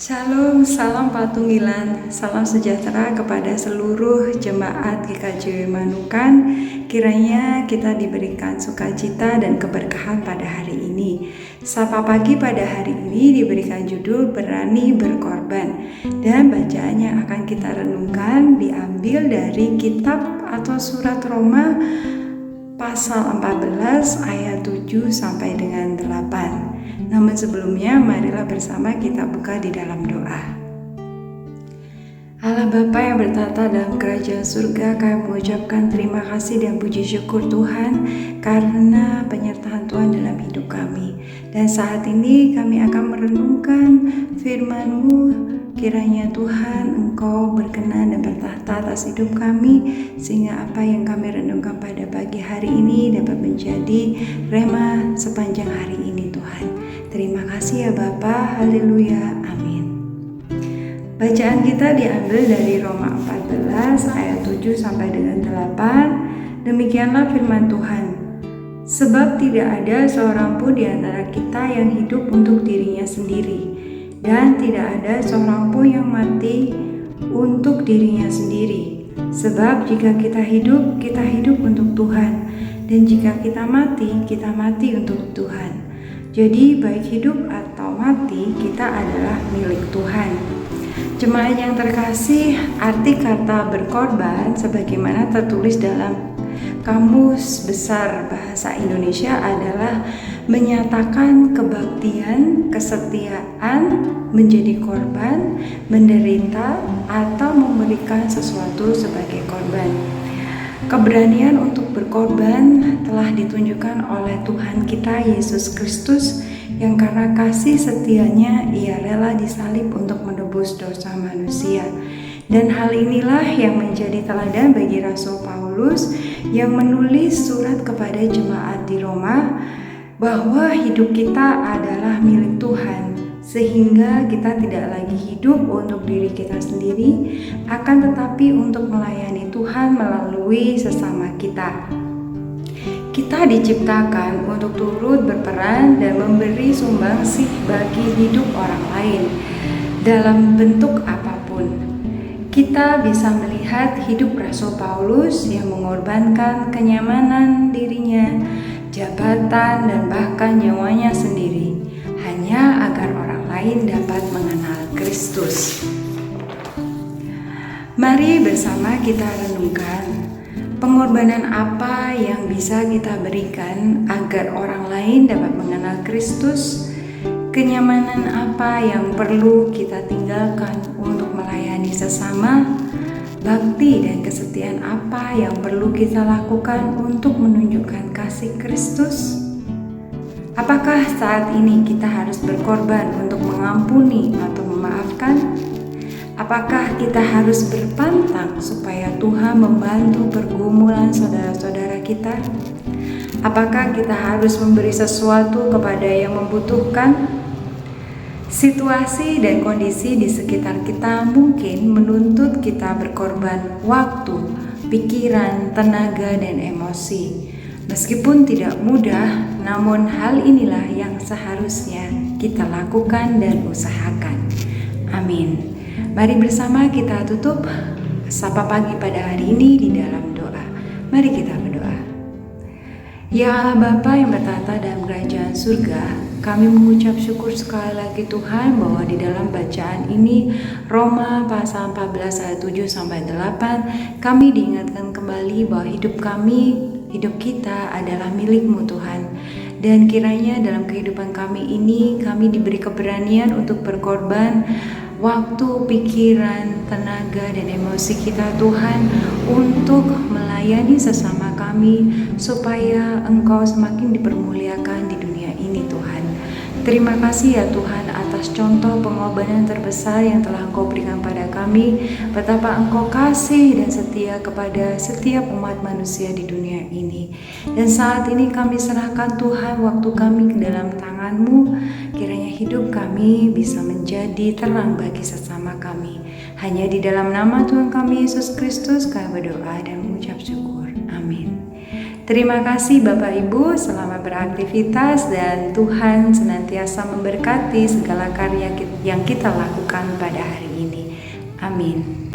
Shalom, salam patunggilan, salam sejahtera kepada seluruh jemaat GKJ Manukan. Kiranya kita diberikan sukacita dan keberkahan pada hari ini. Sapa pagi pada hari ini diberikan judul Berani Berkorban. Dan bacaan yang akan kita renungkan diambil dari kitab atau surat Roma pasal 14 ayat 7 sampai dengan 8. Namun sebelumnya marilah bersama kita buka di dalam doa. Allah Bapa yang bertata dalam kerajaan surga, kami mengucapkan terima kasih dan puji syukur Tuhan karena penyertaan Tuhan dalam hidup kami. Dan saat ini kami akan merenungkan firman-Mu. Kiranya Tuhan Engkau berkenan dan bertahta atas hidup kami, sehingga apa yang kami renungkan pada pagi hari ini dapat menjadi rema sepanjang hari ini Tuhan. Terima kasih ya Bapa, haleluya, amin. Bacaan kita diambil dari Roma 14 ayat 7 sampai dengan 8. Demikianlah firman Tuhan. Sebab tidak ada seorang pun di antara kita yang hidup untuk dirinya sendiri, dan tidak ada seorang pun yang mati untuk dirinya sendiri. Sebab jika kita hidup untuk Tuhan, dan jika kita mati untuk Tuhan. Jadi baik hidup atau mati, kita adalah milik Tuhan. Jemaat yang terkasih, arti kata berkorban sebagaimana tertulis dalam Kamus Besar Bahasa Indonesia adalah menyatakan kebaktian, kesetiaan, menjadi korban, menderita, atau memberikan sesuatu sebagai korban. Keberanian untuk berkorban telah ditunjukkan oleh Tuhan kita Yesus Kristus, yang karena kasih setianya Ia rela disalib untuk menebus dosa manusia. Dan hal inilah yang menjadi teladan bagi Rasul Paulus yang menulis surat kepada jemaat di Roma, bahwa hidup kita adalah milik Tuhan, sehingga kita tidak lagi hidup untuk diri kita sendiri, akan tetapi untuk melayani Tuhan melalui sesama kita. Kita diciptakan untuk turut berperan dan memberi sumbangsih bagi hidup orang lain dalam bentuk apapun. Kita bisa melihat hidup Rasul Paulus yang mengorbankan kenyamanan dirinya, jabatan, dan bahkan nyawanya sendiri hanya agar orang lain dapat mengenal Kristus. Mari bersama kita renungkan pengorbanan apa yang bisa kita berikan agar orang lain dapat mengenal Kristus. Kenyamanan apa yang perlu kita tinggalkan untuk melayani sesama? Bakti dan kesetiaan apa yang perlu kita lakukan untuk menunjukkan kasih Kristus? Apakah saat ini kita harus berkorban untuk mengampuni atau memaafkan? Apakah kita harus berpantang supaya Tuhan membantu pergumulan saudara-saudara kita? Apakah kita harus memberi sesuatu kepada yang membutuhkan? Situasi dan kondisi di sekitar kita mungkin menuntut kita berkorban waktu, pikiran, tenaga, dan emosi. Meskipun tidak mudah, namun hal inilah yang seharusnya kita lakukan dan usahakan. Amin. Mari bersama kita tutup Sapa Pagi pada hari ini di dalam doa. Mari kita berdoa. Ya Allah Bapa yang bertata dalam kerajaan surga, kami mengucap syukur sekali lagi Tuhan bahwa di dalam bacaan ini Roma pasal 14 ayat 7 sampai 8 kami diingatkan kembali bahwa hidup kita adalah milik-Mu Tuhan. Dan kiranya dalam kehidupan kami ini kami diberi keberanian untuk berkorban waktu, pikiran, tenaga, dan emosi kita Tuhan untuk melayani sesama kami supaya Engkau semakin dipermuliakan di dunia ini Tuhan. Terima kasih ya Tuhan atas contoh pengorbanan terbesar yang telah Engkau berikan pada kami, betapa Engkau kasih dan setia kepada setiap umat manusia di dunia ini. Dan saat ini kami serahkan Tuhan waktu kami ke dalam tangan-Mu, kiranya hidup kami bisa menjadi terang bagi sesama kami. Hanya di dalam nama Tuhan kami Yesus Kristus kami berdoa dan mengucap syukur. Amin. Terima kasih Bapak Ibu, selamat beraktivitas dan Tuhan senantiasa memberkati segala karya yang kita lakukan pada hari ini. Amin.